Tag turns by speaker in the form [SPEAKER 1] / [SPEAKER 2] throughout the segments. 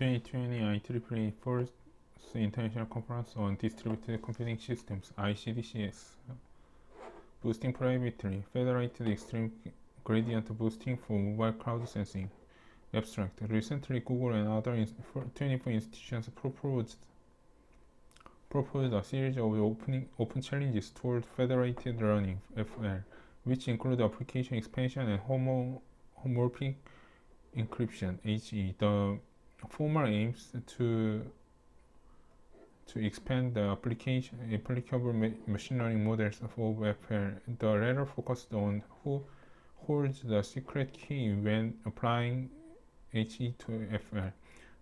[SPEAKER 1] 2020 IEEE Fourth International Conference on Distributed Computing Systems (ICDCS). Boosting Privately, Federated Extreme Gradient Boosting for Mobile Crowd Sensing. Abstract. Recently, Google and other 24 institutions proposed a series of open challenges toward federated learning (FL), which include application expansion and homomorphic encryption (HE). The former aims to expand the applicable machine learning models of FL. The latter focused on who holds the secret key when applying HE to FL.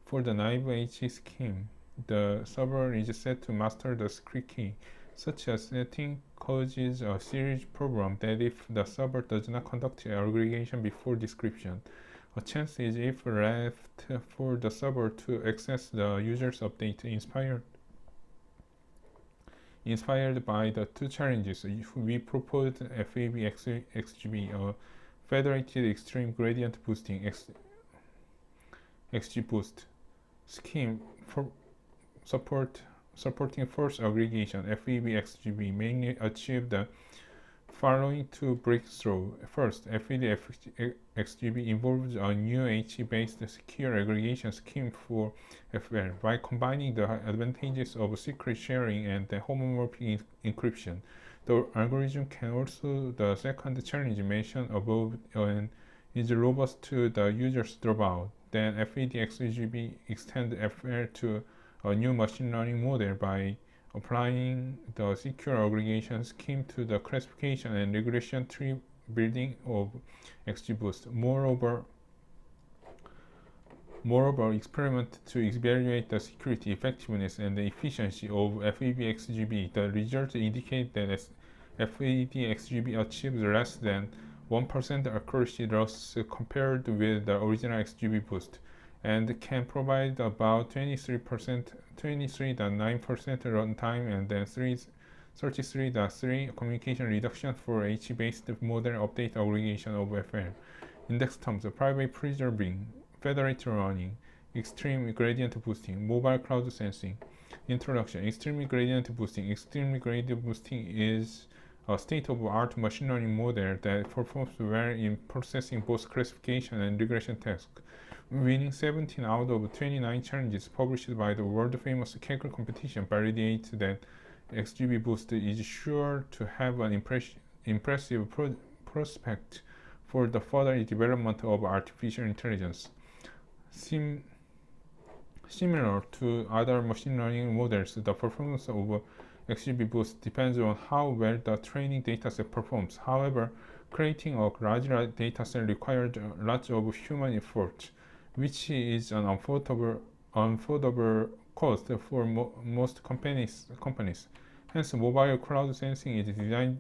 [SPEAKER 1] For the naive HE scheme, the server is set to master the secret key. Such a setting causes a series problem that if the server does not conduct aggregation before description, a chance is if left for the server to access the user's update inspired by the two challenges. We proposed FAB-XGB, a Federated Extreme Gradient Boosting XGBoost scheme for supporting force aggregation. FAB-XGB mainly achieved the following two breakthroughs. First, FAB-XGB involves a new HE-based secure aggregation scheme for FL. By combining the advantages of secret sharing and the homomorphic encryption, the algorithm can also the second challenge mentioned above and is robust to the user's dropout. Then FAB-XGB extends FL to a new machine learning model by applying the secure aggregation scheme to the classification and regression tree building of XGBoost. Moreover, experiment to evaluate the security, effectiveness, and the efficiency of FAB-XGB. The results indicate that FAB-XGB achieves less than 1% accuracy loss compared with the original XGBoost, and can provide about 23.9% runtime and then 33.3 communication reduction for HE-based model update aggregation of FL. Index terms: private preserving, federated learning, extreme gradient boosting, mobile crowd sensing. Introduction. Extreme gradient boosting. Extreme gradient boosting is a state-of-the-art machine learning model that performs well in processing both classification and regression tasks, winning 17 out of 29 challenges published by the world-famous Kaggle competition, validates that XGBoost is sure to have an impressive prospect for the further development of artificial intelligence. Similar to other machine learning models, the performance of XGBoost depends on how well the training dataset performs. However, creating a large dataset requires lots of human effort, which is an affordable cost for most companies. Hence, mobile crowd sensing is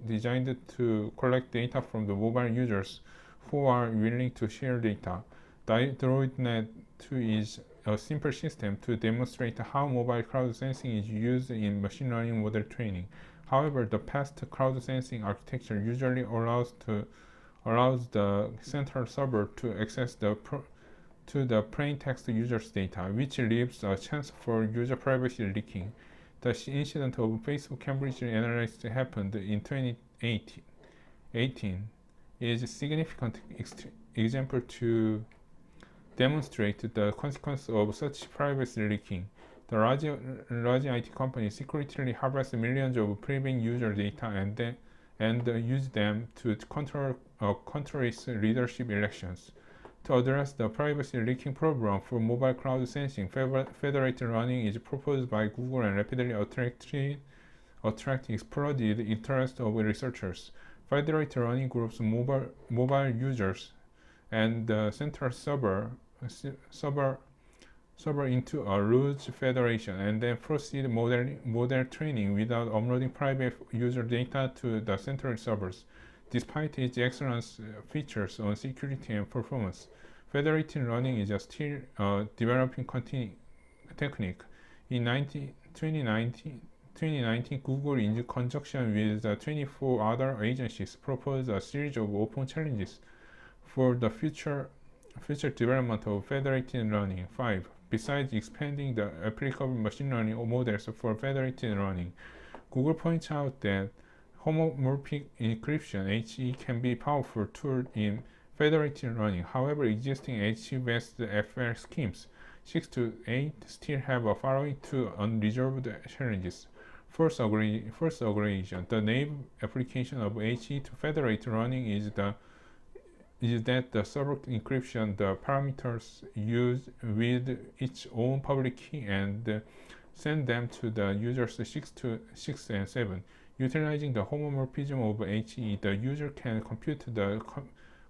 [SPEAKER 1] designed to collect data from the mobile users who are willing to share data. DroidNet 2 is a simple system to demonstrate how mobile crowd sensing is used in machine learning model training. However, the past crowd sensing architecture usually allows the central server to access the plain text user's data, which leaves a chance for user privacy leaking. The incident of Facebook Cambridge Analytica happened in 2018 is a significant example to demonstrate the consequence of such privacy leaking. The large IT companies secretly harvest millions of private user data and use them to control country's leadership elections. To address the privacy leaking problem for mobile crowd sensing, federated learning is proposed by Google and rapidly exploded interest of researchers. Federated learning groups mobile users and the central server into a loose federation, and then proceed model training without uploading private user data to the central servers. Despite its excellent features on security and performance, federated learning is still a developing technique. In 2019, Google, in conjunction with 24 other agencies, proposed a series of open challenges for the future development of federated learning. 5. besides expanding the applicable machine learning models for federated learning. Google points out that homomorphic encryption (HE) can be a powerful tool in federated learning. However, existing HE-based FL schemes 6 to 8 still have a following two unresolved challenges. First, aggregation. The naive application of HE to federated learning is that the server encryption the parameters used with its own public key and send them to the users 6 and 7. Utilizing the homomorphism of HE, the user can compute the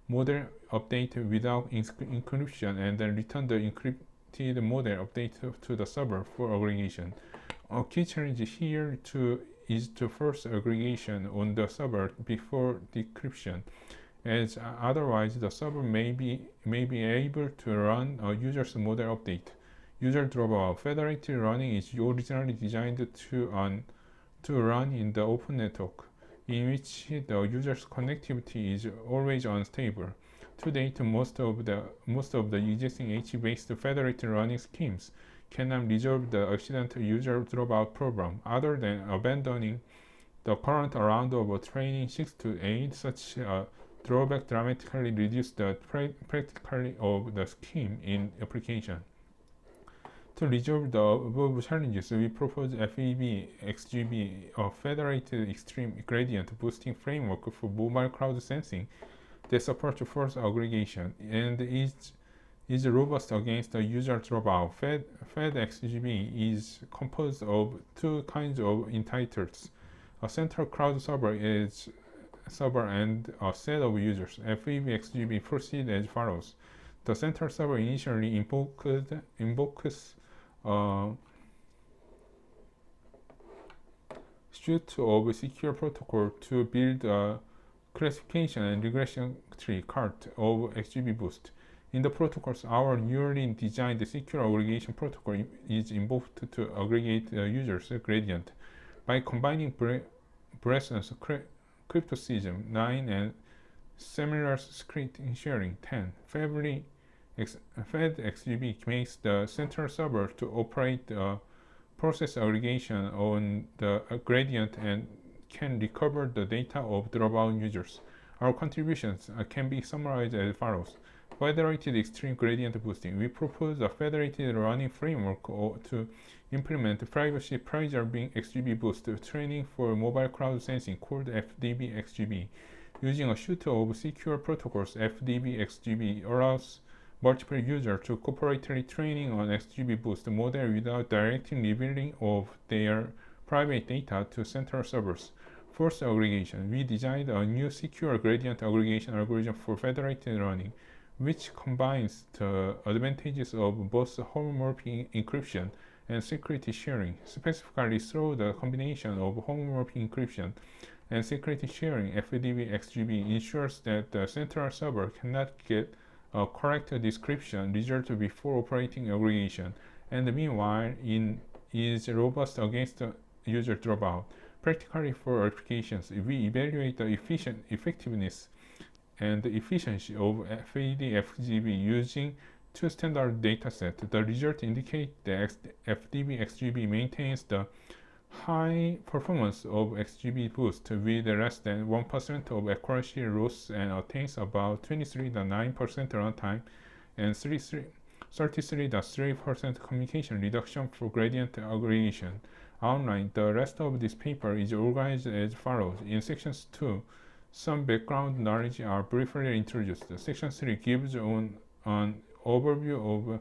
[SPEAKER 1] model update without encryption and then return the encrypted model update to the server for aggregation. A key challenge here is to force aggregation on the server before decryption, as otherwise the server may be able to run a user's model update. User dropout. Federated learning is originally designed to run in the open network, in which the user's connectivity is always unstable. To date, most of the existing HE-based federated learning schemes cannot resolve the accidental user dropout problem. Other than abandoning the current round of training 6 to 8, such drawback dramatically reduce the practicality of the scheme in application. To resolve the above challenges, we propose FEV-XGB, a federated extreme gradient boosting framework for mobile crowd sensing that supports force aggregation and is robust against the user dropout. FED-XGB is composed of two kinds of entitles: a central crowd server and a set of users. FEV-XGB proceeds as follows. The central server initially invokes a suite of secure protocol to build a classification and regression tree cart of XGB boost. In the protocols, our newly designed secure aggregation protocol is invoked to aggregate the user's gradient. By combining Bresson's cryptocism 9 and Semmelr's scripting sharing 10, FED-XGB makes the central server to operate process aggregation on the gradient and can recover the data of dropout users. Our contributions can be summarized as follows. Federated extreme gradient boosting. We propose a federated learning framework to implement privacy-preserving XGB boost training for mobile crowd sensing called FDB-XGB. Using a suite of secure protocols, FDB-XGB allows multiple users to corporately training on XGB boost model without directly revealing of their private data to central servers. Force aggregation. We designed a new secure gradient aggregation algorithm for federated learning, which combines the advantages of both homomorphic encryption and security sharing. Specifically, through the combination of homomorphic encryption and security sharing, FDB-XGB ensures that the central server cannot get a correct description result before operating aggregation, and meanwhile is robust against user dropout. Practically for applications, we evaluate the effectiveness and efficiency of FED-XGB using two standard datasets. The result indicates that FDB-XGB maintains the high performance of XGB boost with less than 1% of accuracy loss and attains about 23.9% runtime and 33.3% communication reduction for gradient aggregation. Outline. The rest of this paper is organized as follows. In sections 2, some background knowledge are briefly introduced. Section 3 gives an overview of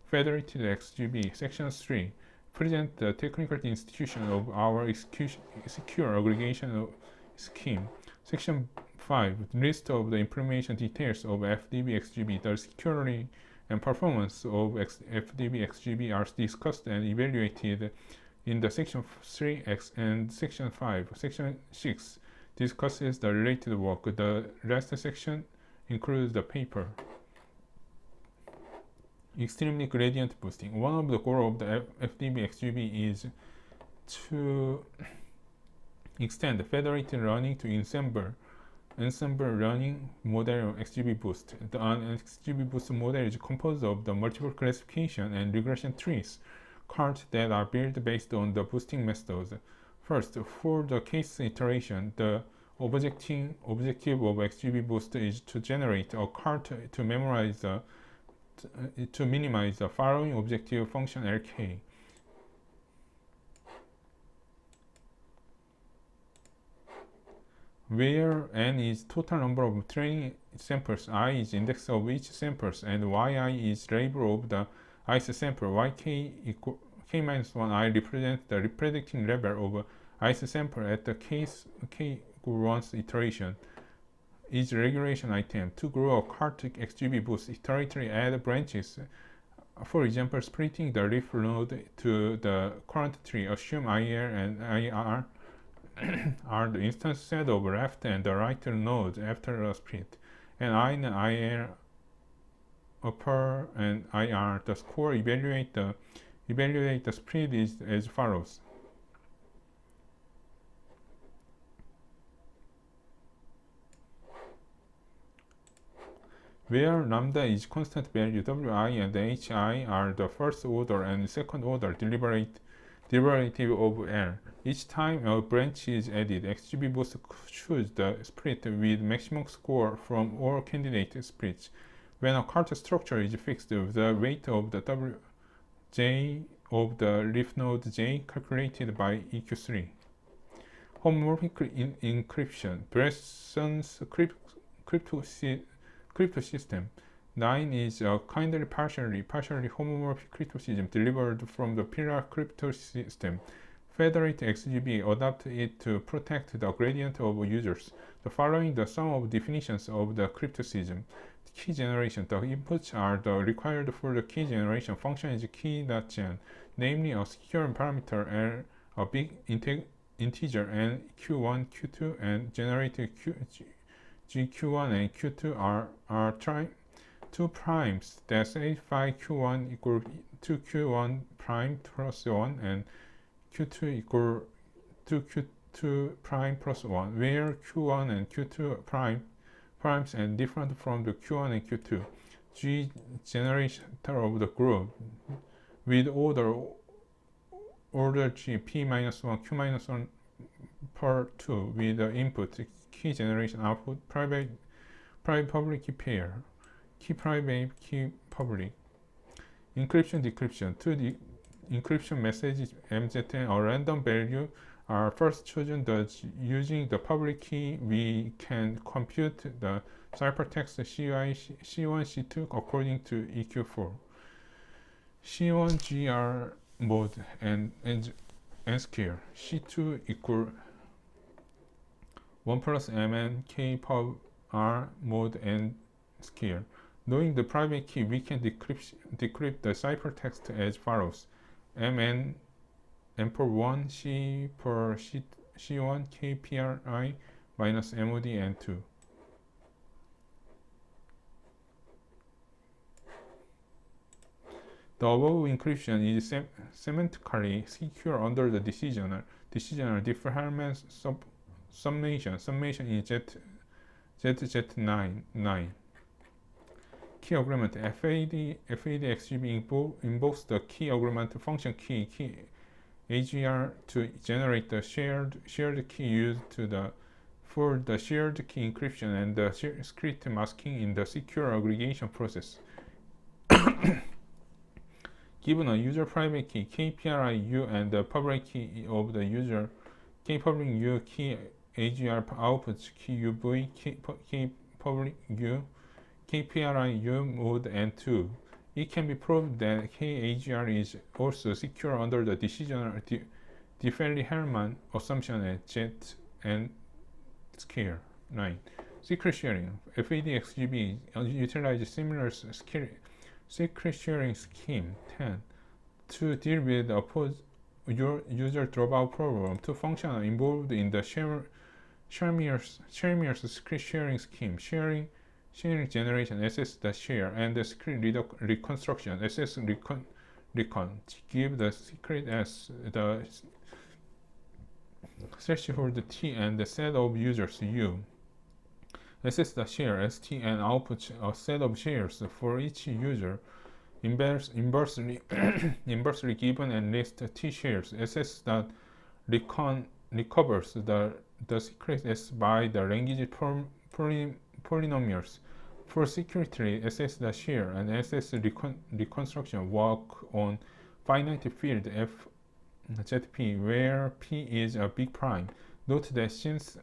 [SPEAKER 1] federated XGB. Section 3 present the technical institution of our secure aggregation scheme. Section 5 list of the implementation details of FDB-XGB. The security and performance of FDB-XGB are discussed and evaluated in the section 3x and section 5. Section 6 discusses the related work. The last section includes the paper. Extremely gradient boosting. One of the goals of the FDB-XGB is to extend federated learning to ensemble ensemble learning model XGBoost. The XGBoost model is composed of the multiple classification and regression trees, cards that are built based on the boosting methods. First, for the case iteration, the objective of XGBoost is to generate a cart to minimize the following objective function LK. Where n is total number of training samples, I is index of each samples, and yi is label of the ith sample, yk equal k-1 I represent the predicting level of ith sample at the k equal 1's iteration, is regulation item. To grow a cart XGBoost, iteratively add branches. For example, splitting the leaf node to the current tree, assume IL and IR are the instance set of left and the right nodes after a split, and I and IL upper and IR. The score evaluate the split is as follows. Where lambda is constant value, wi and hi are the first order and second order derivative of L. Each time a branch is added, XGBoost chooses the split with maximum score from all candidate splits. When a cart structure is fixed, the weight of the Wj of the leaf node J calculated by EQ3. Homomorphic encryption, Bresson's crypto system. 9 is a kindly partially homomorphic cryptosystem delivered from the pillar crypto system. Federated XGB adapted it to protect the gradient of users. The following the sum of definitions of the cryptosystem. Key generation. The inputs are the required for the key generation. Function is key.gen, namely a secure parameter L, a big integer n, q1, q2, and generated gq1 and q2 are two primes that satisfy q1 equal to q1 prime plus 1 and q2 equal to q2 prime plus 1, where q1 and q2 primes and different from the q1 and q2. G generator of the group with order G p-1 q-1 per 2 with the input key generation output private public key pair, key private key public. Encryption decryption. To the encryption messages MZN or random value are first chosen. Thus, using the public key, we can compute the ciphertext C1, C2 according to EQ4. C1 GR mode and n-square. C2 equal 1 plus mn k pub r mode n square. Knowing the private key, we can decrypt the ciphertext as follows: mn m per 1 c per c1 k pri minus mod n2. The above encryption is semantically secure under the decisional difference summation in ZZ9. Key augment. FAD XGB invokes the key augment function key AGR to generate the shared key used for the shared key encryption and the script masking in the secure aggregation process. Given a user private key kpriu and the public key of the user kpublic u key AGR outputs key uv kpublic u kpriu mode n2. It can be proved that KAGR is also secure under the decisional Diffelli-Hellman assumption at Z and scale 9. Secret sharing. FAD-XGB utilizes similar secret sharing scheme 10 to deal with your user dropout problem. Two functions are involved in the Shermier's secret sharing scheme: sharing generation SS the share and the secret reconstruction SS recon give the secret as the threshold T and the set of users U. SS.share st and outputs a set of shares for each user inversely inversely given and list t shares. Recovers the secret s by the language polynomials. For security, SS.share and SS reconstruction work on finite field FZP where P is a big prime. Note that since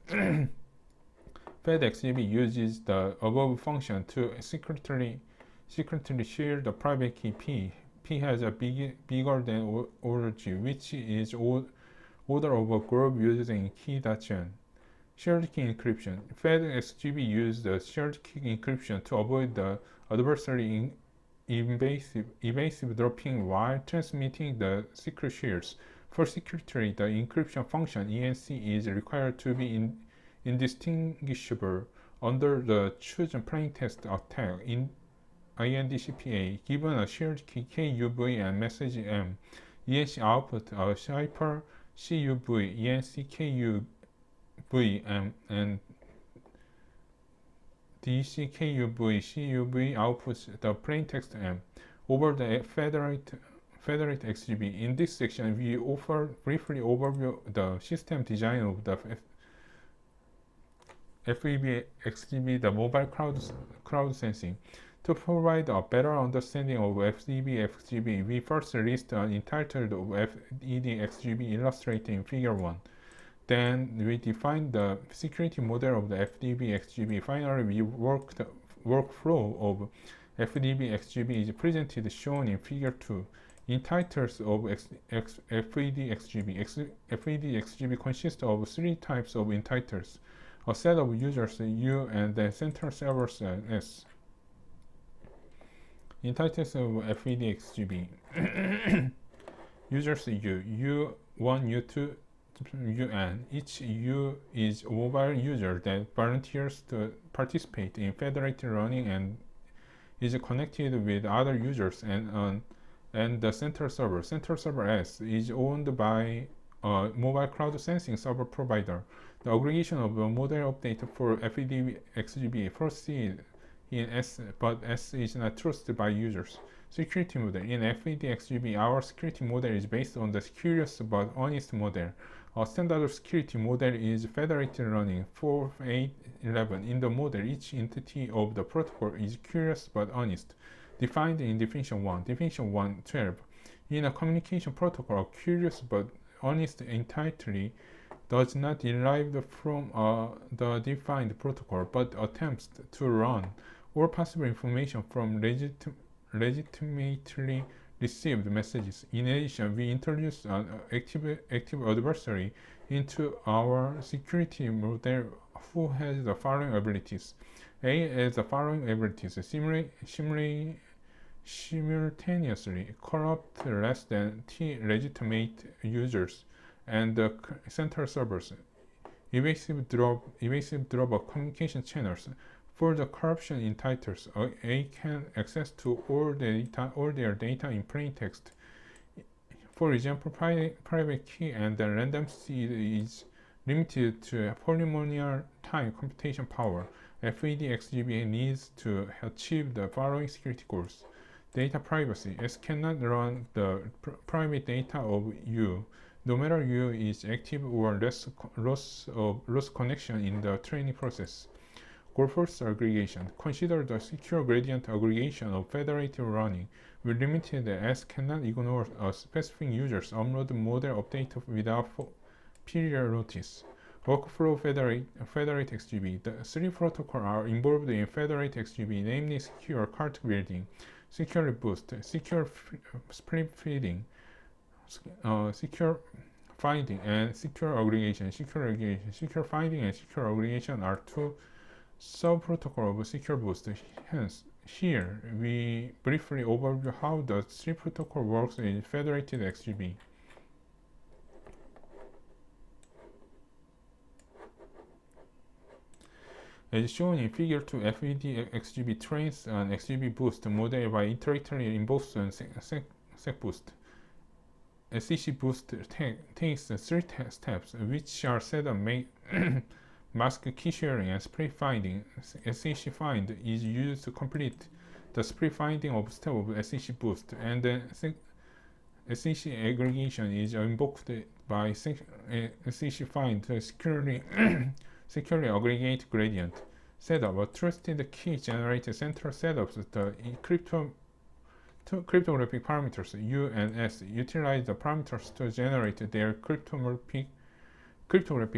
[SPEAKER 1] FedXGB uses the above function to secretly share the private key P, P has a bigger than order G, which is order of a group using key.gen. Shared key encryption. FedXGB used the shared key encryption to avoid the adversary evasive dropping while transmitting the secret shares. For security, the encryption function ENC is required to be indistinguishable under the chosen plaintext attack in INDCPA. Given a shared key KUV and message M, ENC output a cipher CUV, ENC KUV and DC KUV CUV outputs the plaintext M over the Federated XGB. In this section, we briefly overview the system design of the FEB XGB, the mobile crowd sensing. To provide a better understanding of FEB XGB, we first list an entitled of FED XGB illustrated in Figure 1. Then we define the security model of the FDB XGB. Finally, workflow of FDB XGB is presented shown in Figure 2. Entitles of FED XGB. FED XGB consists of three types of entitles: a set of users U and the central servers S. Entitles of FED XGB. Users U, U1, U2, UN. Each U is a mobile user that volunteers to participate in Federated running and is connected with other users and the central server. Central server S is owned by a mobile cloud sensing server provider. The aggregation of the model update for FED XGB proceeds in S, but S is not trusted by users. Security model. In FED XGB, our security model is based on the curious but honest model. A standard security model is Federated running 4.8.11. In the model, each entity of the protocol is curious but honest, defined in definition 1. Definition 1.12. In a communication protocol, a curious but honest entity does not derive from the defined protocol, but attempts to run all possible information from legitimately received messages. In addition, we introduced an active adversary into our security model who has the following abilities. A has the following abilities: simultaneously corrupt less than T legitimate users and the central servers, evasive drop of communication channels. For the corruption entitles, A can access to all their data in plain text. For example, private key and the random seed is limited to polynomial time computation power. FED XGB needs to achieve the following security goals. Data privacy. S cannot run the private data of U, no matter U is active or loss connection in the training process. Goal-first aggregation. Consider the secure gradient aggregation of federated running. We limited that S cannot ignore a specific user's upload model update without period notice. Workflow Federate XGB. The three protocols are involved in Federate XGB, namely secure cart building, secure boost, secure split feeding, secure finding, and secure aggregation. Secure finding and secure aggregation are two sub-protocol of secure boost. Hence, here we briefly overview how the three protocol works in Federated XGB. As shown in Figure 2, FED XGB trains an XGB boost model by iteratively invoking SecBoost. SEC boost takes three steps, which are set up mask key sharing and split finding. SEC find is used to complete the split finding of step of SEC boost, and then SEC aggregation is invoked by SEC find to securely aggregate gradient setup. A trusted key generates central setups. The cryptographic parameters U and S utilize the parameters to generate their cryptographic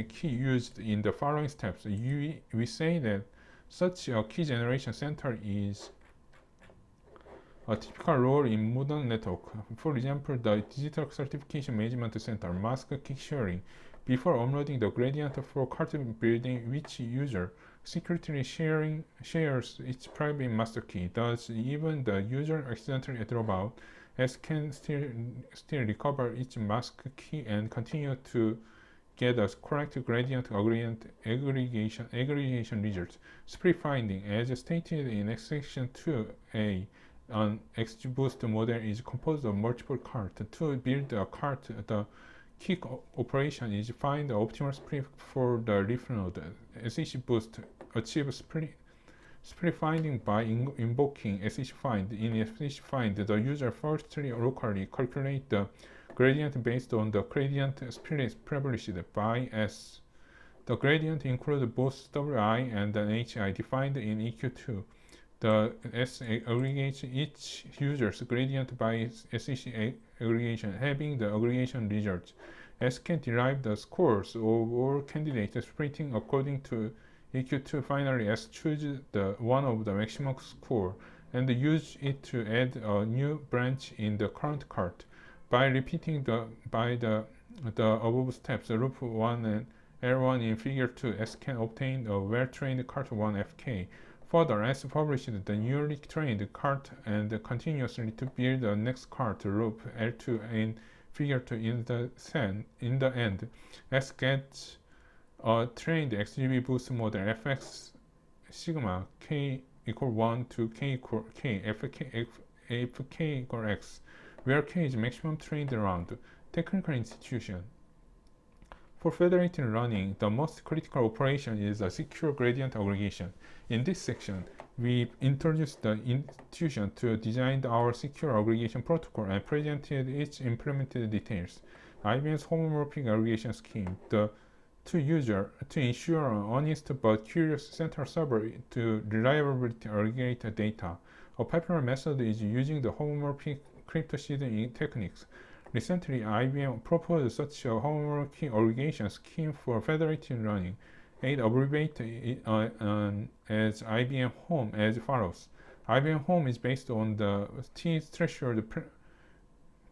[SPEAKER 1] key used in the following steps. We say that such a key generation center is a typical role in modern network. For example, the digital certification management center mask key sharing. Before uploading the gradient for cart building, which user secretly shares its private master key. Thus, even the user accidentally drop out, S can still recover its mask key and continue to get a correct gradient aggregation result. Split finding, as stated in section 2a, an XGBoost model is composed of multiple carts. To build a cart, the key operation is find the optimal split for the leaf node. SEC boost achieves split finding by invoking SEC find. In SEC find, the user firstly locally calculate the gradient based on the gradient split published by S. The gradient includes both Wi and Hi defined in EQ2. The S aggregates each user's gradient by SEC aggregation. Having the aggregation results, S can derive the scores of all candidates splitting according to EQ2. Finally, S chooses the one of the maximum score and use it to add a new branch in the current cart. By repeating the above steps, loop 1 and L1 in figure 2, S can obtain a well-trained cart 1 FK. Further, S published the newly trained cart and continuously to build the next cart loop L2 in figure 2. In the end, S gets a trained XGBoost model fx sigma k equal 1 to k equal k, fk equal x, where k is maximum trained round. Technical institution. For federated learning, the most critical operation is a secure gradient aggregation. In this section, we introduced the institution to design our secure aggregation protocol and presented its implemented details. IBM's homomorphic aggregation scheme, to ensure an honest but curious central server to reliably aggregate data. A popular method is using the homomorphic cryptoshedding techniques. Recently, IBM proposed such a homomorphic aggregation scheme for federated learning. It abbreviated as IBM Home as follows. IBM Home is based on the T-threshold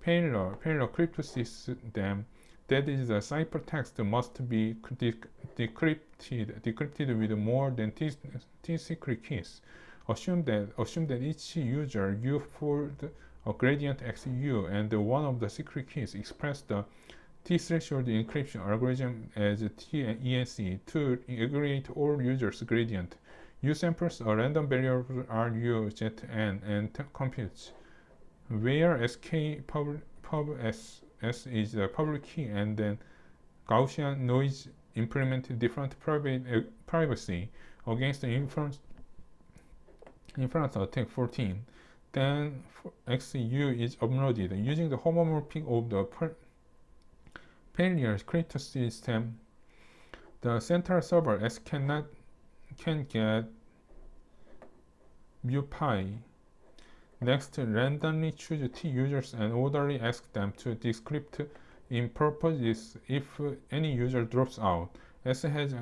[SPEAKER 1] parallel cryptosystem. That is, the ciphertext must be decrypted with more than T secret keys. Assume that each user U-fold a gradient XU and one of the secret keys express the T-threshold encryption algorithm as TENC to aggregate all users' gradient. U samples a random variable RU, ZN and computes, where SK pub S is the public key, and then Gaussian noise implement different privacy against the inference attack 14. Then XU is uploaded using the homomorphic of the parallel cryptosystem. The central server S can get mu pi. Next, randomly choose T users and orderly ask them to decrypt in purposes. If any user drops out, S has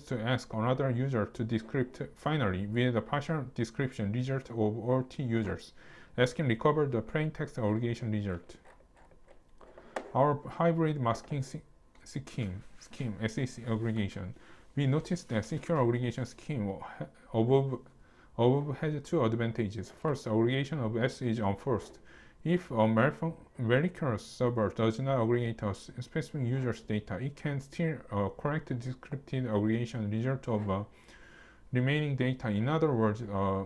[SPEAKER 1] to ask another user to decrypt. Finally, with a partial description result of all T users, S can recover the plain text aggregation result. Our hybrid masking scheme, SEC aggregation. We noticed that secure aggregation scheme above has two advantages. First, aggregation of S is enforced. If a malicious server does not aggregate a specific user's data, it can steal a correct decrypted aggregation result of remaining data. In other words, a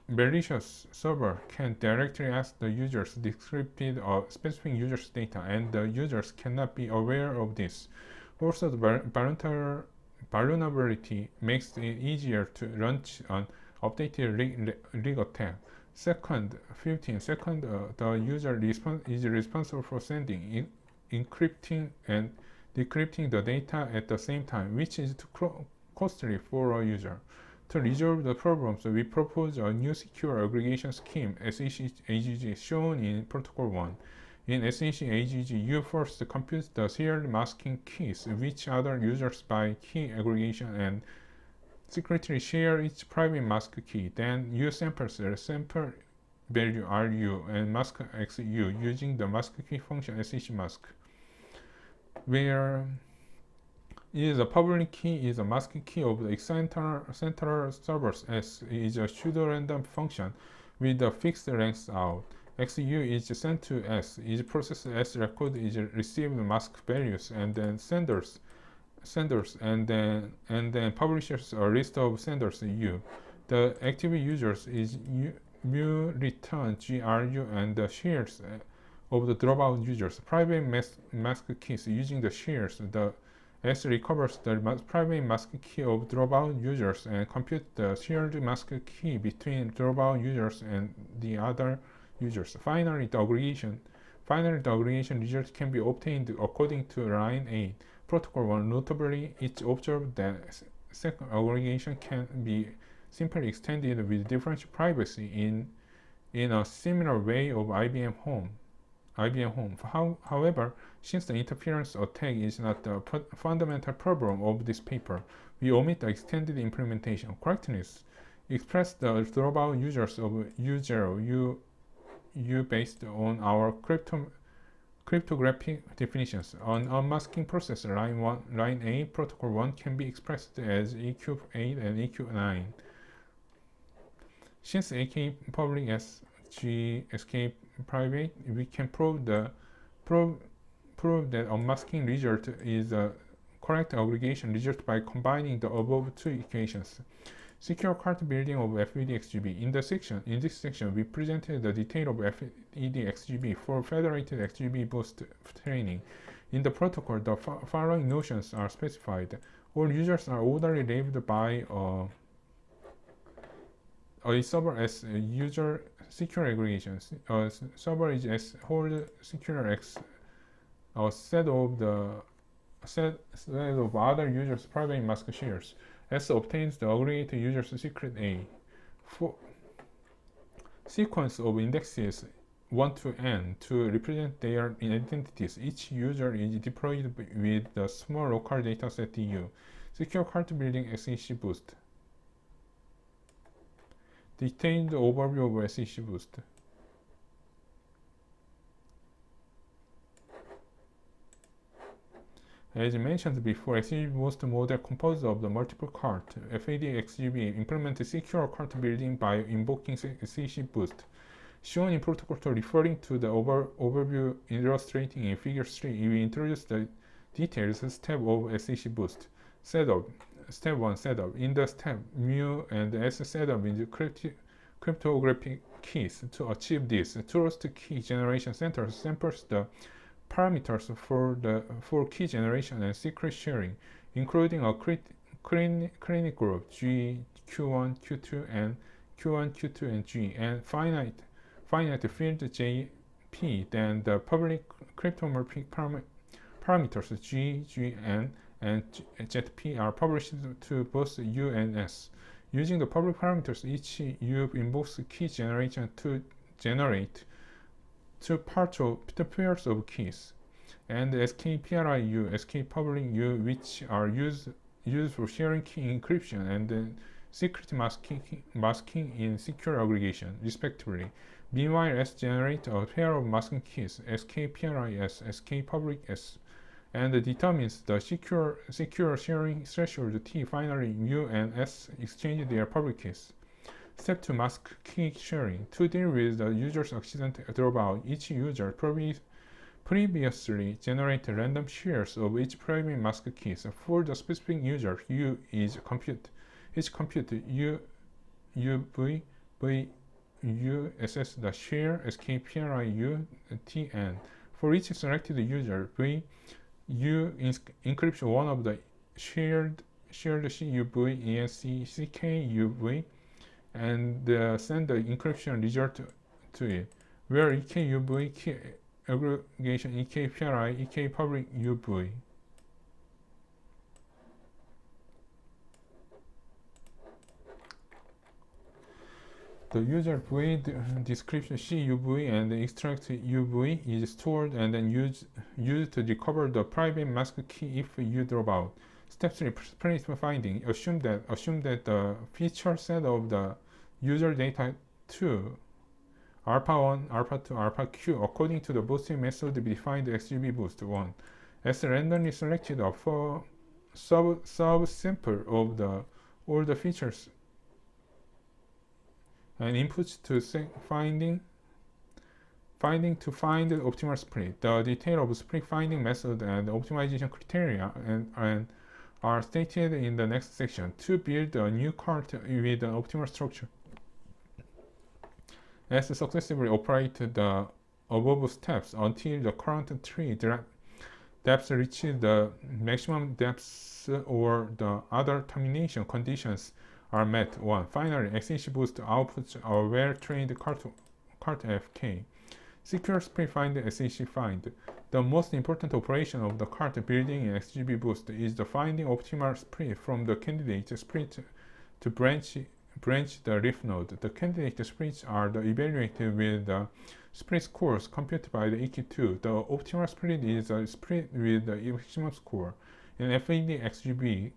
[SPEAKER 1] malicious server can directly ask the users decrypted a specific user's data, and the users cannot be aware of this. Also, the vulnerability makes it easier to launch an updated rig attack. Second, the user is responsible for sending, encrypting, and decrypting the data at the same time, which is too costly for a user. To resolve the problems, we propose a new secure aggregation scheme, SEC-AGG, shown in Protocol 1. In SEC-AGG, you first compute the serial masking keys, which other users by key aggregation and secretly share each private mask key. Then you sample sample value RU and mask XU using the mask key function SEC mask, where is a public key is a mask key of the central servers. S is a pseudo-random function with a fixed length out. XU is sent to S, is processed S record, is received mask values, and then senders, and then publishes a list of senders U. The active users is mu return GRU and the shares of the dropout users. Private mask keys using the shares. The S recovers the private mask key of dropout users and compute the shared mask key between dropout users and the other users. Finally, the aggregation result can be obtained according to line 8. Protocol 1, notably, it observed that second aggregation can be simply extended with differential privacy in a similar way of IBM Home. However, since the interference attack is not the fundamental problem of this paper, we omit the extended implementation. Correctness express the dropout users of U0, U based on our cryptographic definitions. On unmasking process, line A, protocol 1 can be expressed as EQ8 and EQ9. Since AK public S, G escape private, we can prove that unmasking result is a correct aggregation result by combining the above two equations. Secure cart building of FED-XGB. In this section, we presented the detail of FED-XGB for federated XGB boost training. In the protocol, the following notions are specified. All users are orderly labeled by a server as user secure aggregation. Server is S hold secure X. A set of other users' private mask shares. S obtains the aggregated user's secret A. For sequence of indexes 1 to n to represent their identities. Each user is deployed with the small local dataset DU. Secure cart building SEC boost. Detailed overview of SEC boost. As mentioned before, SEC boost model composed of the multiple cart. FED-XGB implemented secure cart building by invoking SEC boost. Shown in protocol 2, referring to the overview illustrating in figure 3, we introduce the details step of SEC boost. Setup. Step 1, setup. In the step, mu and s setup in the cryptographic keys. To achieve this, trust key generation center samples the parameters for key generation and secret sharing, including a clinic group G, Q1, Q2, and Q1, Q2, and G, and finite field JP. Then the public cryptomorphic parameters G, N, and ZP are published to both U and S. Using the public parameters, each U invokes key generation to generate two pairs of keys, and SKPRI-U, SK public U, which are used for sharing key encryption and secret masking in secure aggregation, respectively. Meanwhile, S generates a pair of masking keys, SKPRI-S, SK public S, and determines the secure sharing threshold T. Finally, U and S exchange their public keys. Step 2, mask key sharing. To deal with the user's accident dropout, each user previously generated random shares of each private mask keys. For the specific user, U is compute. Each compute U assess the share SKPRI U TN. For each selected user, V encryption one of the shared CUV ENC CKUV and send the encryption result to it, where EKUV key aggregation EKPRI EK public UV. The user void description CUV and extract UV is stored and then used to recover the private mask key if you drop out. Step 3, split finding. Assume that the feature set of the user data 2, alpha 1, alpha 2, alpha q, according to the boosting method, we define the XGB boost 1 as randomly selected a sub-sample of all the features and inputs to finding to find the optimal split. The detail of split finding method and optimization criteria and are stated in the next section. To build a new cart with an optimal structure, as successively operate the above steps until the current tree depth reaches the maximum depths or the other termination conditions are met. 1. Finally, XHC boost outputs a well-trained cart FK. Secure split find SHC find. The most important operation of the cart building in XGB boost is the finding optimal split from the candidate split to branch the leaf node. The candidate splits are evaluated with the split scores computed by the EQ2. The optimal split is a split with the maximum score. In FED XGB,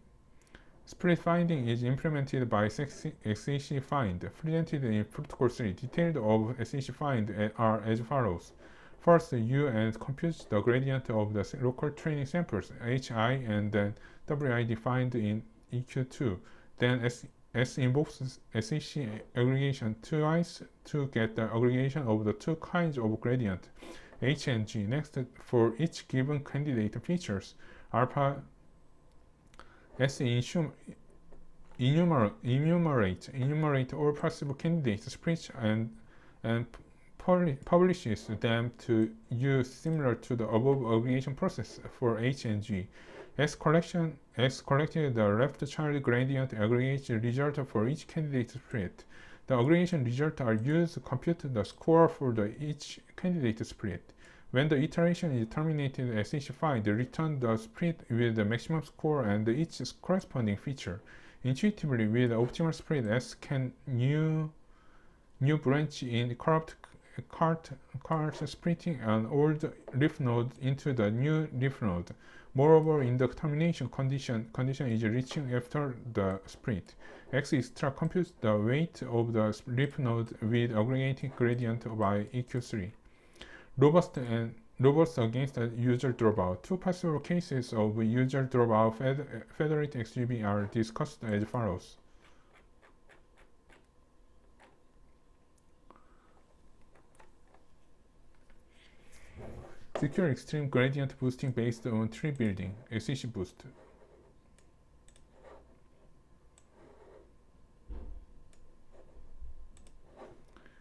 [SPEAKER 1] split finding is implemented by SHC find, presented in Protocol 3. Details of SHC find are as follows. First, you compute the gradient of the local training samples, HI and then WI defined in EQ2. Then S invokes SHC aggregation twice to get the aggregation of the two kinds of gradient, H and G. Next, for each given candidate features, alpha S enumerate all possible candidate splits and publishes them to use similar to the above aggregation process for H and G. S collected the left child gradient aggregation result for each candidate split. The aggregation results are used to compute the score for each candidate split. When the iteration is terminated, SHC find return the split with the maximum score and each corresponding feature. Intuitively, with the optimal split, S can new branch in corrupt cart splitting an old leaf node into the new leaf node. Moreover, in the termination condition is reaching after the split. X extra computes the weight of the leaf node with aggregating gradient by EQ3. Robust against the user dropout. Two possible cases of user dropout Federated XGB are discussed as follows. Secure extreme gradient boosting based on tree building, XHC boost.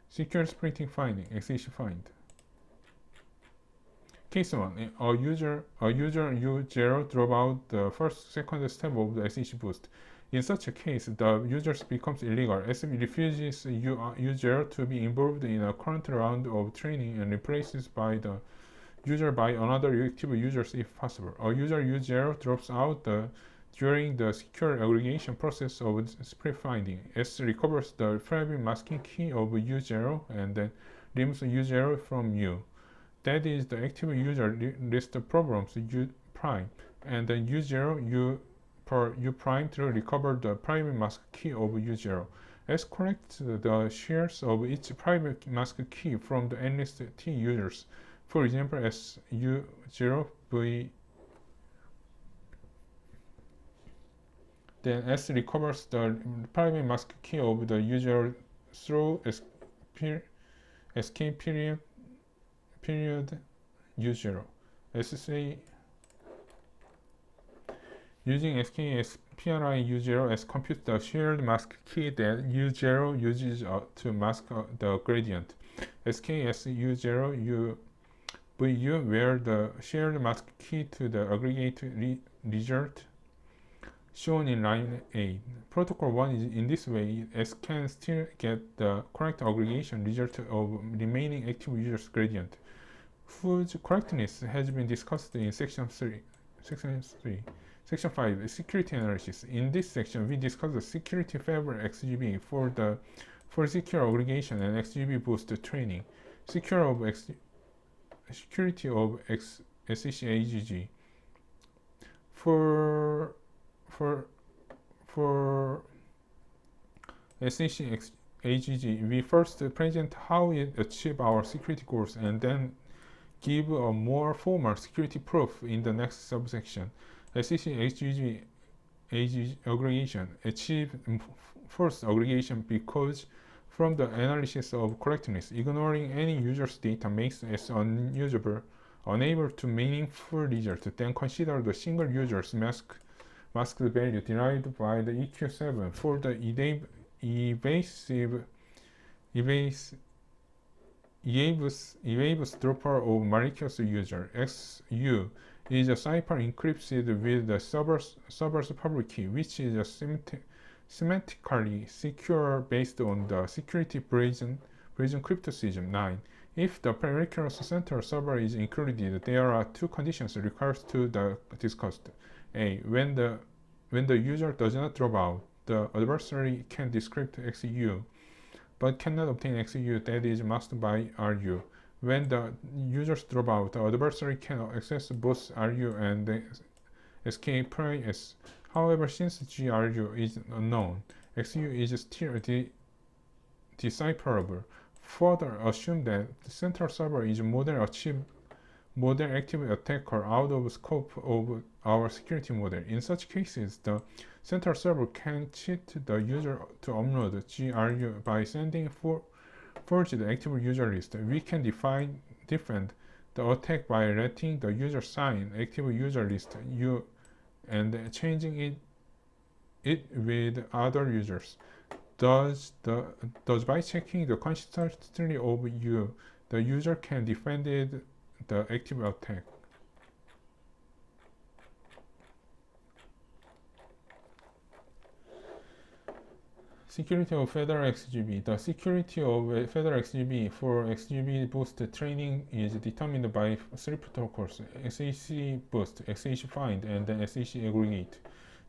[SPEAKER 1] Secure splitting finding, XHC find. Case 1. A user U0 drop out the second step of the SHC boost. In such a case, the user becomes illegal as it refuses U0 to be involved in a current round of training and replaces by the user by another active user if possible. A user U0 drops out during the secure aggregation process of split finding. S recovers the private masking key of U0 and then removes U0 from U. That is the active user list problems U prime, and then U0 U prime to recover the private mask key of U0. S collects the shares of each private mask key from the enlist T users. For example, as U0 V. Then S recovers the private mask key of the user through escape period U0. SC using SKS PRI U0 as compute the shared mask key that U0 uses to mask the gradient. SKS U0 U VU, where the shared mask key to the aggregate result shown in line 8. Protocol 1 is in this way, S can still get the correct aggregation result of remaining active users gradient, whose correctness has been discussed in section 3. Section 5, security analysis. In this section, we discuss the security favor XGB for secure aggregation and XGB boost training. Security of SEC AGG. For SEC AGG, we first present how it achieves our security goals and then give a more formal security proof in the next subsection. SEC AGG aggregation achieve first aggregation because from the analysis of correctness, ignoring any user's data makes us unusable, unable to meaningful result. Then consider the single user's masked value derived by the EQ7 for the evasive dropper of malicious user. XU is a cipher encrypted with the server's public key, which is a semantically secure based on the security Bayesian cryptosystem 9. If the pericles center server is included, there are two conditions required to be discussed. A. When the user does not drop out, the adversary can decrypt XU, but cannot obtain XU that is masked by RU. When the users drop out, the adversary can access both RU and escape S. However, since GRU is unknown, XU is still decipherable. Further, assume that the central server is modern active attacker out of scope of our security model. In such cases, the central server can cheat the user to upload GRU by sending forged active user list. We can defend the attack by letting the user sign active user list U and changing it with other users. Thus by checking the consistency of U, the user can defend the active attack. Security of Federal XGB. The security of Federal XGB for XGB boost training is determined by three protocols: SAC boost, SAC find, and then SAC aggregate.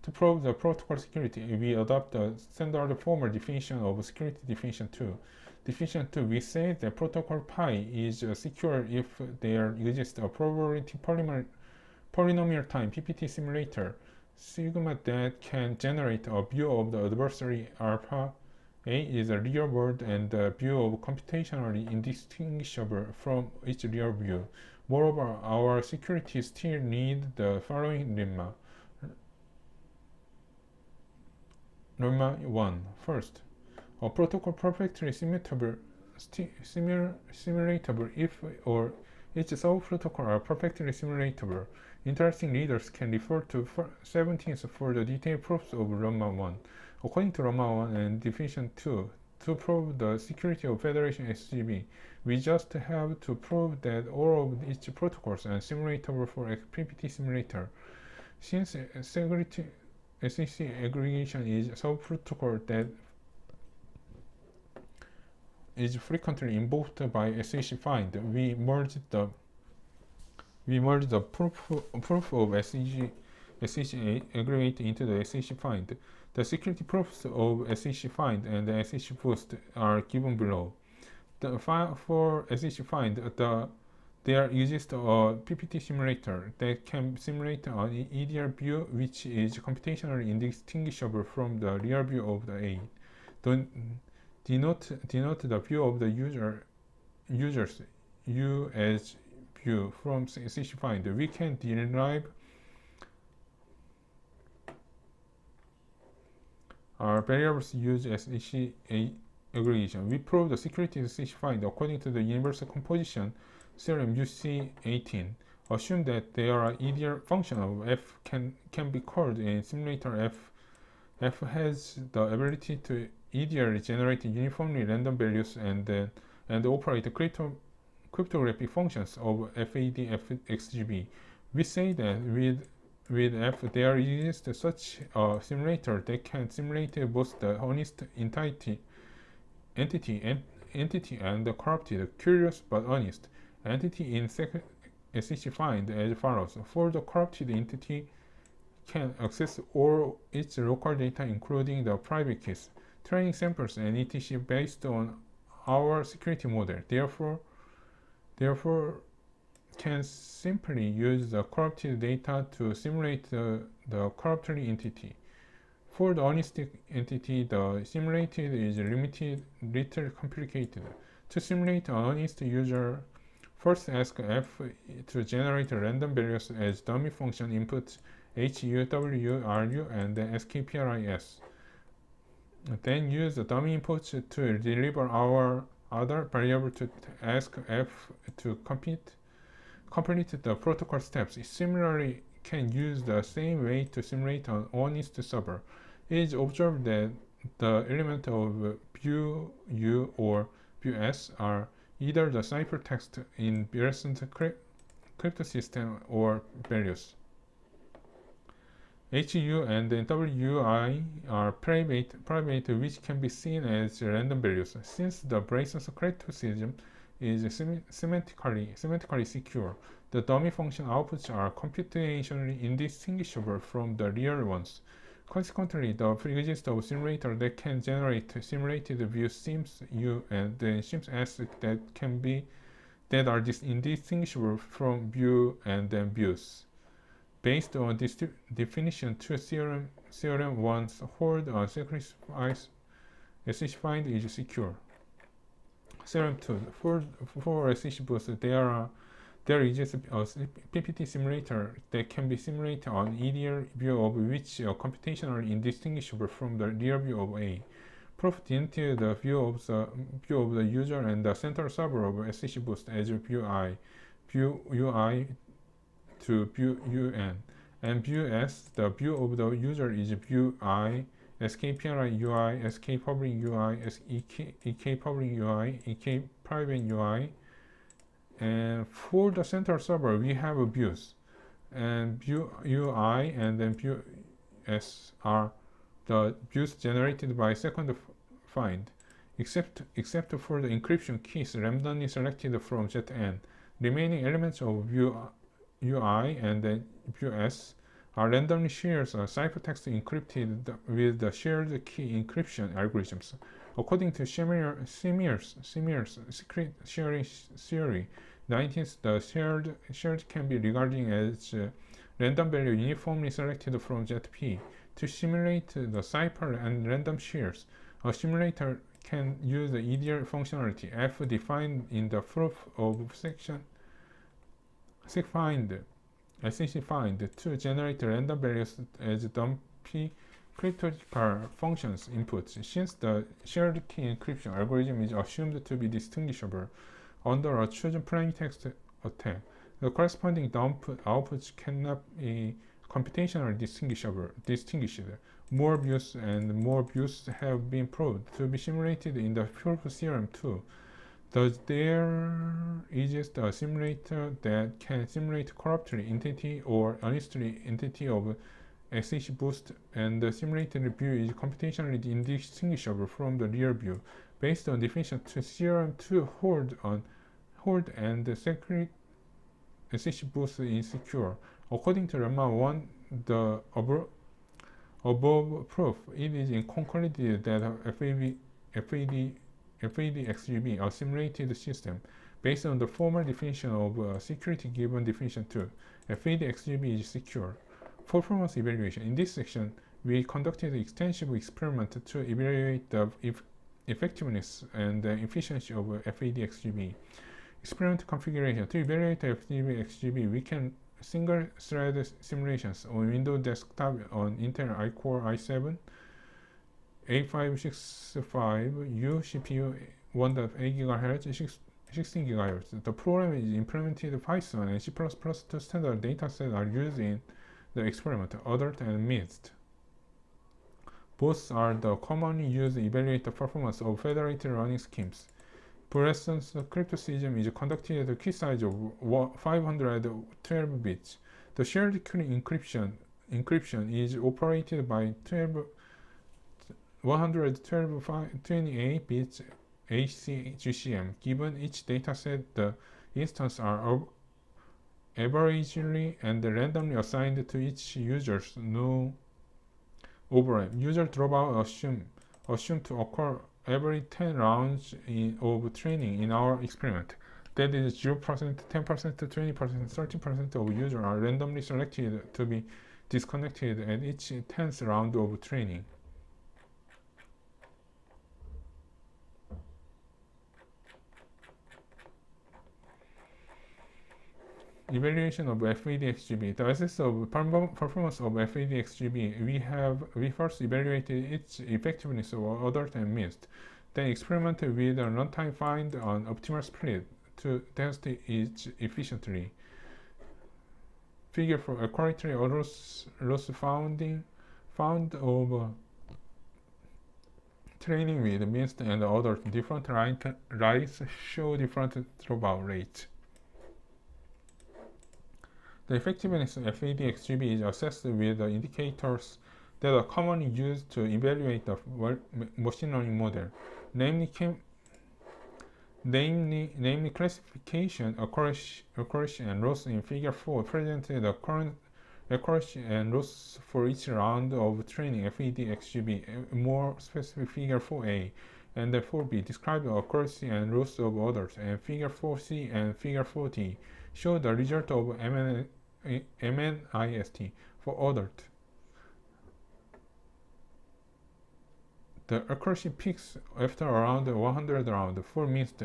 [SPEAKER 1] To prove the protocol security, we adopt the standard formal definition of security definition 2. Definition 2, we say that protocol pi is secure if there exists a probability polynomial time PPT simulator sigma that can generate a view of the adversary. Alpha A is a real world and the view of computationally indistinguishable from its real view. Moreover, our security still need the following lemma. Lemma 1. First, a protocol perfectly simulatable if or its sub-protocol are perfectly simulatable. Interesting readers can refer to 17th for the detailed proofs of Lemma 1. According to Lemma 1 and definition 2, to prove the security of Federation SGB, we just have to prove that all of its protocols are simulatable for a PPT simulator. Since SEC aggregation is a sub-protocol that is frequently invoked by SEC find, we merge the proof of SEC aggregate into the SEC find. The security proofs of SEC find and the SEC boost are given below. For SEC find, there exists a PPT simulator that can simulate an EDR view which is computationally indistinguishable from the real view of the A. Denote the view of the users U as view from SEC find. We can derive our variables use SEC aggregation. We prove the security of SEC find according to the universal composition theorem UC18. Assume that there are EDR function of F can be called in simulator F. F has the ability to EDR generate uniformly random values and operate cryptographic functions of FAD-XGB. We say that with F there exists such a simulator that can simulate both the honest entity and the corrupted, curious but honest entity in SEC find as follows. For the corrupted entity can access all its local data including the private keys, training samples and etc. based on our security model. Therefore can simply use the corrupted data to simulate the corrupted entity. For the honest entity, the simulated is little complicated. To simulate an honest user, first ask F to generate random values as dummy function inputs HU, W, RU, and then SKPRIS. Then use the dummy inputs to deliver our other variable to ask F to complete the protocol steps. It similarly can use the same way to simulate an honest server. It is observed that the element of view U or view S are either the ciphertext in recent crypto system or values. HU and WI are private, which can be seen as random values. Since the Brayson's cryptosystem is semantically secure, the dummy function outputs are computationally indistinguishable from the real ones. Consequently, the existence of simulator that can generate simulated views sims U and then sims S that are indistinguishable from view and then views. Based on this definition, two theorem 1 hold a sacrifice SH find is secure. Theorem 2, for SH boost, there exists a PPT simulator that can be simulated on EDR view of which is computationally indistinguishable from the real view of A. Proof didn't the view of the user and the central server of SH boost as view UI to view UN, and view S, the view of the user is view I, SKPRI UI, SK public UI, EK public UI, EK private UI. And for the central server, we have views, and view UI and then view S are the views generated by second find, except for the encryption keys randomly selected from ZN. Remaining elements of view UI and then view S are randomly shared ciphertext encrypted with the shared key encryption algorithms. According to Semir's secret sharing theory, the shared can be regarded as random value uniformly selected from ZP. To simulate the cipher and random shares, a simulator can use the EDR functionality F defined in the proof of section SECfind to generate random values as dumpy cryptographic functions inputs. Since the shared key encryption algorithm is assumed to be distinguishable under a chosen plaintext attack, the corresponding dump outputs cannot be computationally distinguished. More views have been proved to be simulated in the proof theorem 2. Thus, there exists a simulator that can simulate corruptly entity or honestly entity of SH boost, and the simulated view is computationally indistinguishable from the real view. Based on definition 2, theorem 2 hold and the secret SH boost is secure. According to Lemma 1, the above proof, it is in concordance that FAD-XGB, a simulated system, based on the formal definition of security given definition 2. FAD-XGB is secure. Performance evaluation. In this section, we conducted extensive experiment to evaluate the effectiveness and the efficiency of FAD-XGB. Experiment configuration. To evaluate FAD-XGB, we can single-thread simulations on Windows desktop on Intel iCore i7 8565U CPU 1.8 GHz 16 GHz. The program is implemented Python and C++ to standard dataset are used in the experiment, adult and mixed. Both are the commonly used to evaluate the performance of federated running schemes. presence cryptosystem is conducted at a key size of 512 bits. The shared key encryption is operated by 112 bits HCGCM. Given each dataset, the instances are averagely and randomly assigned to each user's no overlap. User dropout assumed to occur every 10 rounds of training in our experiment. That is 0%, 10%, 20%, 30% of users are randomly selected to be disconnected at each 10th round of training. Evaluation of FED-XGB. The assess of performance of FED-XGB, we first evaluated its effectiveness over adult and missed, then experimented with a runtime find an optimal split to test its efficiently. Figure for accurately loss found over training with missed and adult. Different rates show different dropout rates. The effectiveness of FED-XGB is assessed with the indicators that are commonly used to evaluate the machine learning model, namely classification, accuracy, and loss. In Figure 4 presented the current accuracy and loss for each round of training FED-XGB. More specific, Figure 4a and 4b describe the accuracy and loss of others, and Figure 4c and Figure 4d show the result of MNIST for adult. The accuracy peaks after around 100 rounds for missed.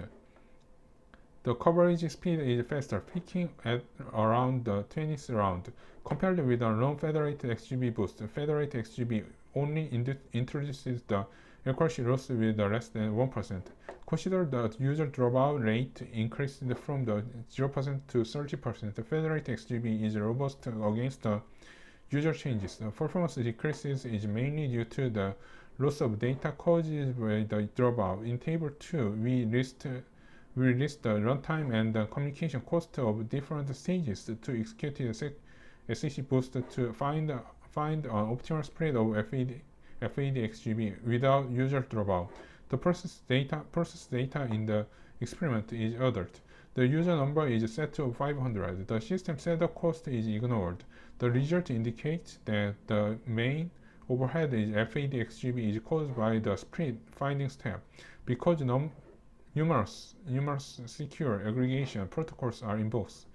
[SPEAKER 1] The coverage speed is faster, peaking at around the 20th round. Compared with a non-federated XGB boost, federated XGB only introduces the accuracy loss with less than 1%. Consider the user dropout rate increased from the 0% to 30%. The federated XGB is robust against the user changes. The performance decreases is mainly due to the loss of data caused by the dropout. In Table 2, we list the runtime and the communication cost of different stages to execute the SEC boost to find an optimal spread of FED-XGB without user dropout. The process data in the experiment is adult. The user number is set to 500. The system setup cost is ignored. The result indicates that the main overhead is FED-XGB is caused by the split finding step, because numerous secure aggregation protocols are invoked.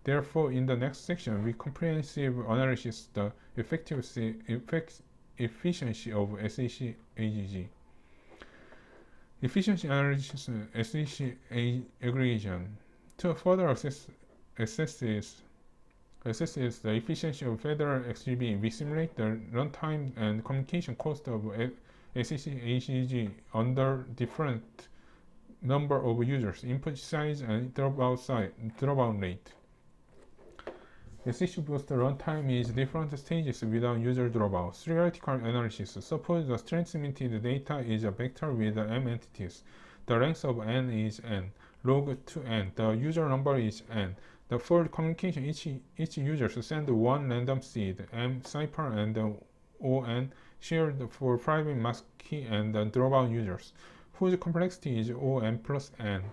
[SPEAKER 1] Therefore, in the next section, we comprehensive analysis the efficiency of SEC-AGG. Efficiency analysis SEC aggregation. To further assess the efficiency of federal XGB, we simulate the runtime and communication cost of SEC-AGG under different number of users, input size, and dropout rate. SEC boost runtime is different stages without user dropout. Theoretical analysis. Suppose the transmitted data is a vector with m entities. The length of n is n, log to n. The user number is n. The for communication, each user sends one random seed, m cipher and on, shared for private mask key and dropout users, whose complexity is on plus n.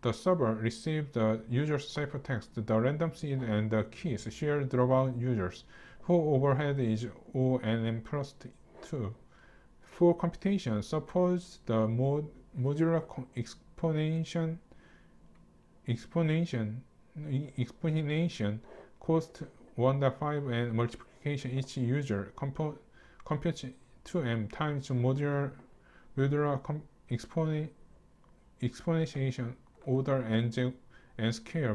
[SPEAKER 1] The server receives the user's ciphertext, the random seed, and the keys shared dropout users, whose overhead is ONN plus 2. For computation, suppose the modular exponentiation cost 1.5 and multiplication each user computes 2m times modular exponentiation order and scale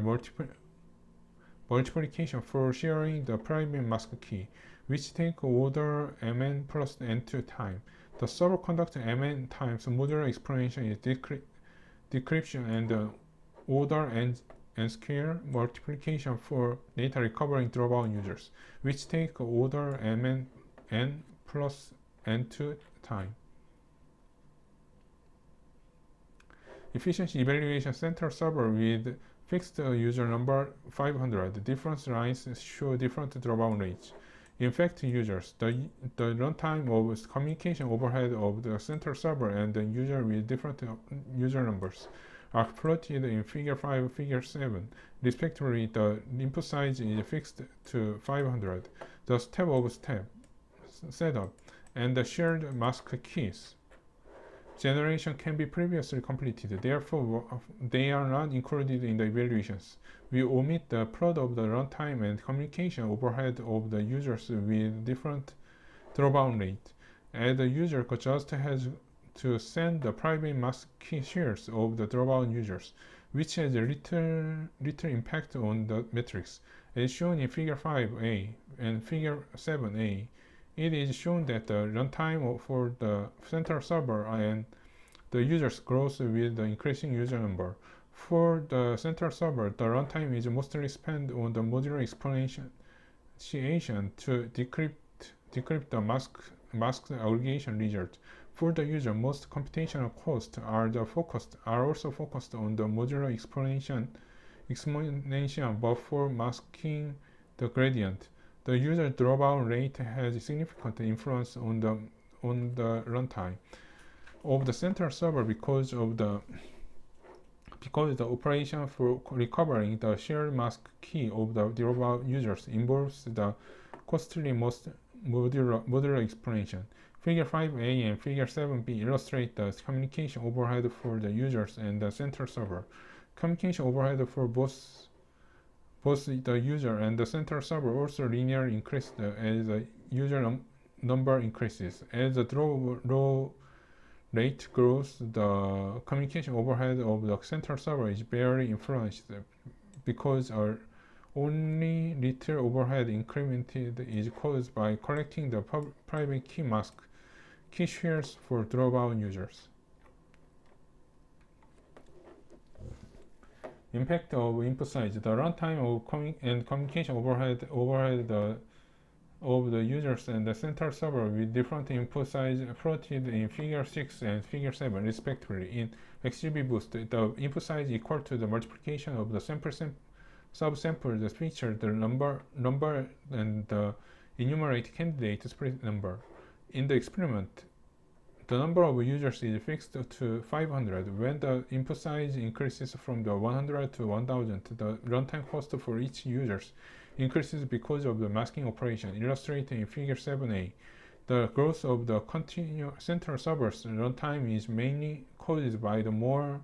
[SPEAKER 1] multiplication for sharing the private mask key, which take order mn plus n2 time. The server conducts mn times modular exponentiation is decryption and order and scale multiplication for data recovering dropout users, which take order mn n plus n2 time. efficiency evaluation center server with fixed user number 500. Different lines show different dropout rates. Infect users. The runtime of communication overhead of the center server and the user with different user numbers are plotted in Figure 5, Figure 7. Respectively, the input size is fixed to 500. The step of step setup and the shared mask keys generation can be previously completed. Therefore, they are not included in the evaluations. We omit the plot of the runtime and communication overhead of the users with different dropout rate. As the user just has to send the private mask key shares of the dropout users, which has a little impact on the metrics. As shown in Figure 5a and Figure 7a, it is shown that the runtime for the central server and the users grows with the increasing user number. For the central server, the runtime is mostly spent on the modular explanation to decrypt the mask aggregation result. For the user, most computational costs are also focused on the modular explanation but for masking the gradient. The user dropout rate has significant influence on the runtime of the central server because the operation for recovering the shared mask key of the dropout users involves the costly most modular explanation. Figure 5a and Figure 7b illustrate the communication overhead for the users and the central server. Communication overhead for both the user and the central server also linearly increase as the user number increases. As the draw rate grows, the communication overhead of the central server is barely influenced because only little overhead incremented is caused by collecting the private key mask key shares for dropout users. Impact of input size. The runtime of communication overhead of the users and the central server with different input size plotted in Figure 6 and Figure 7 respectively. In XGB boost, the input size is equal to the multiplication of the subsample feature, the number and the enumerate candidate split number. In the experiment, the number of users is fixed to 500. When the input size increases from the 100 to 1000, the runtime cost for each user increases because of the masking operation, illustrated in Figure 7a. The growth of the central server's runtime is mainly caused by the more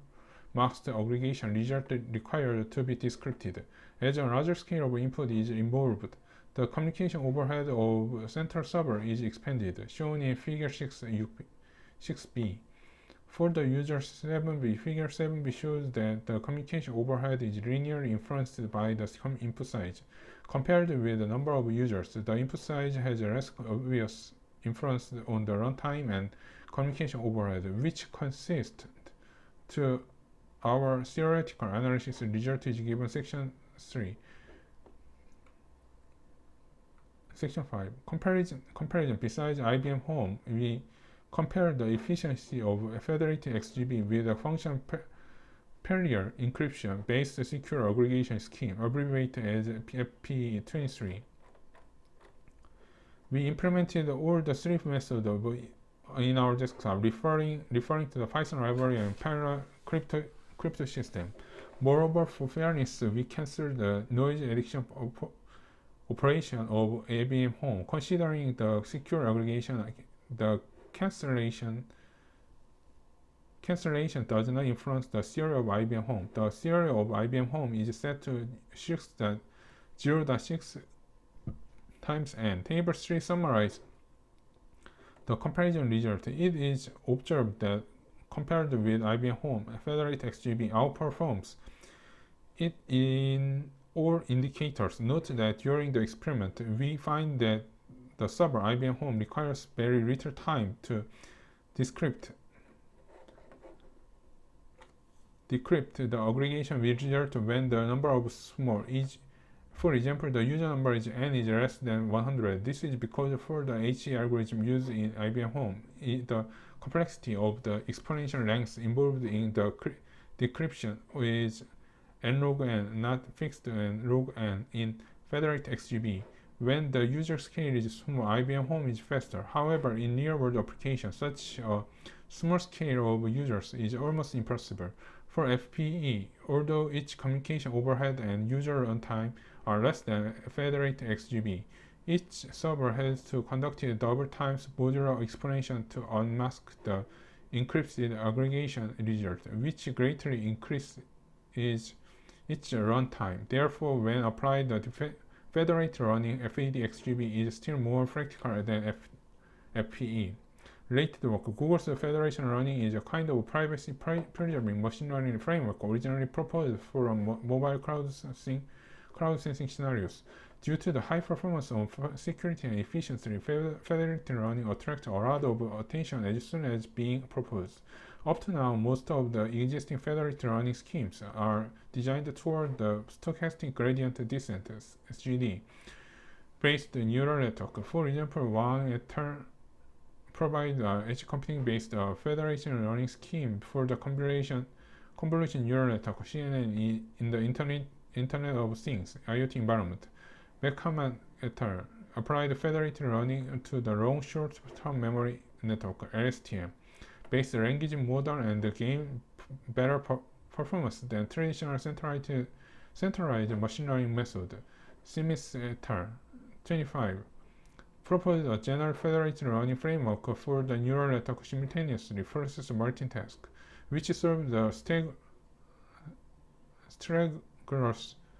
[SPEAKER 1] masked aggregation result required to be decrypted. As a larger scale of input is involved, the communication overhead of central server is expanded, shown in Figure 6b. For the user 7b, Figure 7b shows that the communication overhead is linearly influenced by the input size. Compared with the number of users, the input size has a less obvious influence on the runtime and communication overhead, which consists to our theoretical analysis result is given section 3. Section 5. Comparison. Besides IBM Home, we compare the efficiency of Federated XGB with a function parallel encryption based secure aggregation scheme, abbreviated as FP23. We implemented all the three methods in our desktop, referring to the Python library and parallel crypto system. Moreover, for fairness, we canceled the noise addiction operation of IBM Home. Considering the secure aggregation, the cancellation does not influence the serial of IBM Home. The serial of IBM Home is set to 0.6 times n. Table 3 summarizes the comparison result. It is observed that compared with IBM Home, Federated XGB outperforms it in all indicators. Note that during the experiment, we find that the server IBM Home requires very little time to decrypt the aggregation result when the number of small is. For example, the user number is n is less than 100. This is because for the HE algorithm used in IBM Home, the complexity of the exponential length involved in the decryption is n log n, not fixed n log n in Federated XGB. When the user scale is small, IBM Home is faster. However, in real-world applications, such a small scale of users is almost impossible. For FPE, although each communication overhead and user runtime are less than Federated XGB, each server has to conduct double times modular explanation to unmask the encrypted aggregation result, which greatly increases its runtime. Therefore, when applied, the Federated running FED-XGB is still more practical than FPE. Related work. Google's Federation running is a kind of privacy-preserving machine learning framework originally proposed for mobile crowd-sensing scenarios. Due to the high performance of security and efficiency, Federated running attracts a lot of attention as soon as being proposed. Up to now, most of the existing Federated running schemes are designed toward the stochastic gradient descent (SGD) based neural network. For example, Wang et al. Provide edge computing-based Federation running scheme for the convolution neural network (CNN) in the Internet of Things (IoT) environment. Beckman et al. Applied Federated running to the long short-term memory network (LSTM) based language model and gain better performance than traditional centralized machine learning method. Smith et al. 25 proposed a general Federated running framework for the neural network simultaneously process multitask, which solves the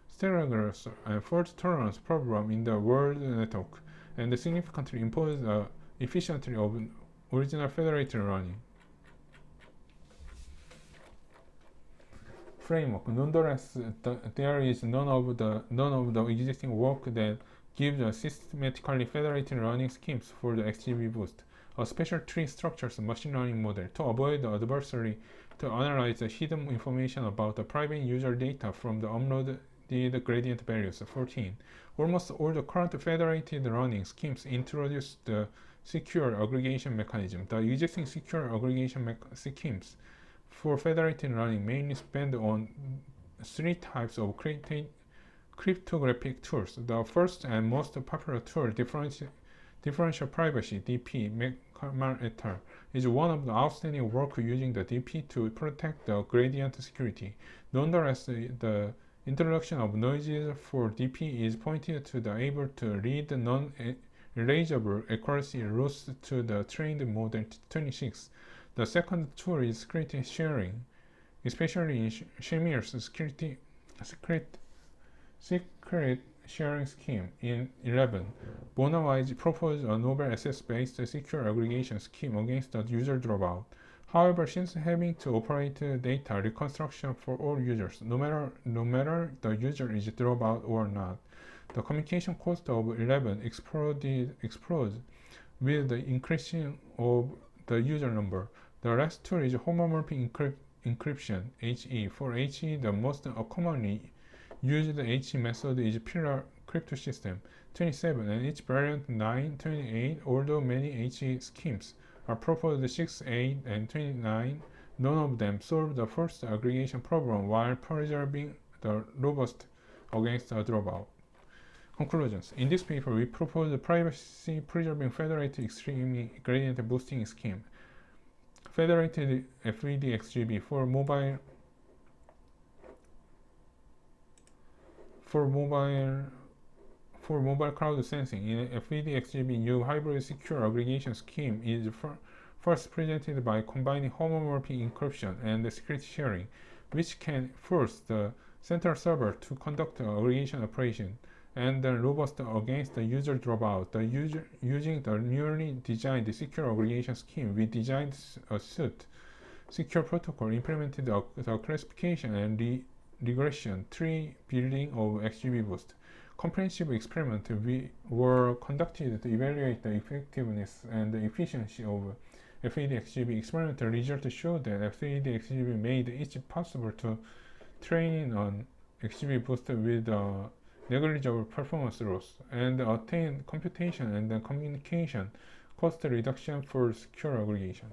[SPEAKER 1] stragglers and fault tolerance problem in the world network, and significantly improves the efficiency of original Federated running. Framework. Nonetheless, there is none of the existing work that gives a systematically Federated running schemes for the XGB boost, a special tree structures machine learning model to avoid the adversary to analyze the hidden information about the private user data from the uploaded gradient values. 14. Almost all the current Federated running schemes introduce the secure aggregation mechanism. The existing secure aggregation schemes for Federated running mainly spend on three types of cryptographic tools. The first and most popular tool, differential privacy (DP), Beckman et al., is one of the outstanding work using the DP to protect the gradient security. Nonetheless, the introduction of noises for DP is pointed to the able to read non-erasable accuracy loss to the trained model 26. The second tool is secret sharing, especially in Shamir's secret sharing scheme. In 11, Bonawide proposed a novel SS-based secure aggregation scheme against the user dropout. However, since having to operate data reconstruction for all users, no matter the user is dropout or not, the communication cost of 11 explodes with the increasing of the user number. The last tool is homomorphic encryption (HE). For HE, the most commonly used HE method is pillar crypto system 27 and its variant 9, 28. Although many HE schemes are proposed 6, 8, and 29, none of them solve the first aggregation problem while preserving the robust against a dropout. Conclusions. In this paper, we propose a privacy-preserving Federated extreme gradient boosting scheme. Federated FED-XGB for mobile crowd sensing. In FED-XGB, new hybrid secure aggregation scheme is first presented by combining homomorphic encryption and secret sharing, which can force the central server to conduct the aggregation operation, and then robust against the user dropout. Using the newly designed secure aggregation scheme, we designed a suite secure protocol, implemented the classification and regression tree building of XGB boost. Comprehensive experiments were conducted to evaluate the effectiveness and the efficiency of FED-XGB. Experimental results showed that FED-XGB made it possible to train on XGB boost with negligible performance loss and attain computation and communication cost reduction for secure aggregation.